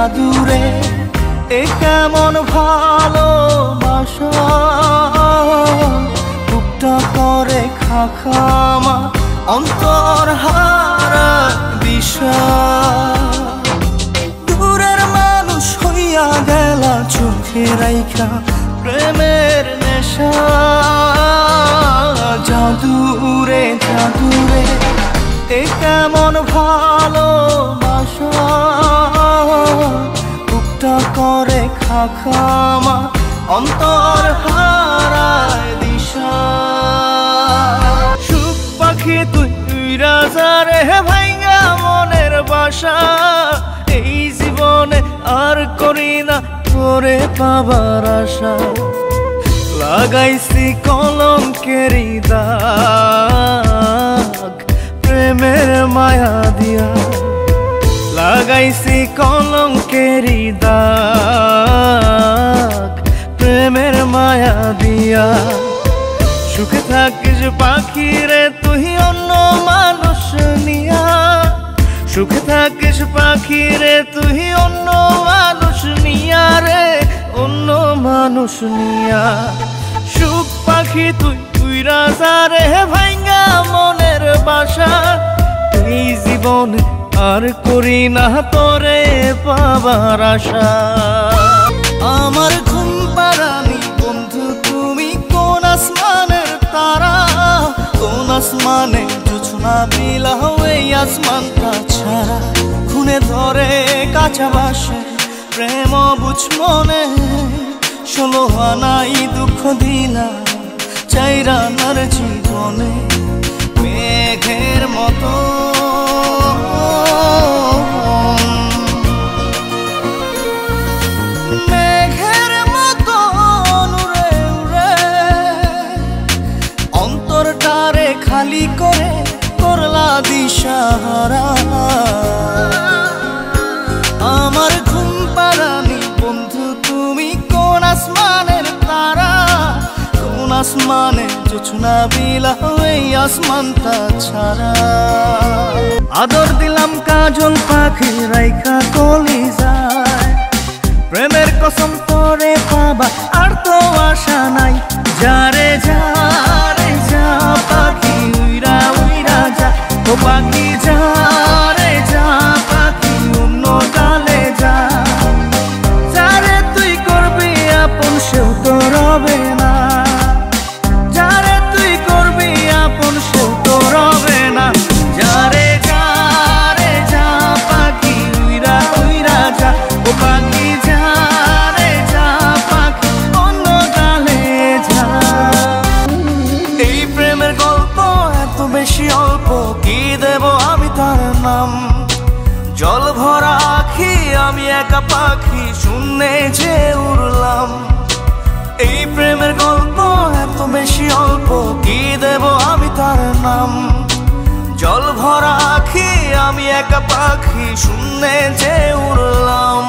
জাদুরে এ কেমন ভালোবাসা বুকটা করে খাখামা অন্তর হারা দিশা দূরের মানুষ হইয়া গেলা চোখে রাইখা প্রেমের নেশা জাদুরে জাদুরে এ কেমন ভালোবাসা বুকটা করে খাখামা অন্তর হারায় দিশা সুখ পাখি তুই রাজারে ভাইঙ্গা মনের বাসা এই জীবনে আর করি না তোরে পাবার আশা লাগাইছি কলঙ্কেরি দাগ প্রেমের মায়া দিয়া লাগাইছি কলঙ্কেরি দাগ প্রেমের মায়া দিয়া সুখে থাকিস পাখি রে তুই অন্য মানুষ নিয়া সুখে থাকিস পাখি রে তুই অন্য মানুষ নিয়া রে অন্য মানুষ নিয়া সুখ পাখি তুই রাজা রে ভাইঙ্গা মনের বাসা এই জীবনে আর করি না তোরে পাবার আশা আমার ঘুম পাড়ানি বন্ধু তুমি কোন আসমানের তারা কোন আসমানে জোছনা বিলাও এই আসমানটা ছাড়া খুনে ধরে কাঁচা বাসে প্রেম বুঝ মনে ষোলো আনাই দুঃখ দিলা চাইরানার জীবনে মেঘের মতো মেঘের মতো উড়ে উড়ে অন্তরটারে খালি করে করলা দিশাহারা আমার ঘুম পাড়ানি বন্ধু তুমি কোন আসমানের তারা কোন আসমানে জোছনা বিলাও এই আসমানটা ছাড়া আদর দিলাম কাজল পাখি রাইখা কলি যায় প্রেমের কসম তোরে পাবা আর তো আশা নাই যারে যা রে যা পাখি উইরা উইরা যা ও পাখি যা রে যা পাখি অন্য কালে যা যারে তুই করবি আপন সেও তো রবে না যারে তুই করবি আপন সেও তো রবে না যারে যা রে যা পাখি উইরা উইরা যা ও পাখি যা রে যা পাখি অন্য কালে যা এই প্রেমের গল্প এত বেশি অল্প কি দেব আমি তার নাম জল ভরা আখি আমি একা পাখি শূন্যে যে উড়লাম এই প্রেমের গল্প এত বেশি অল্প কি দেব আমি তার নাম জল ভরা আখি আমি একা পাখি শূন্যে যে উড়লাম।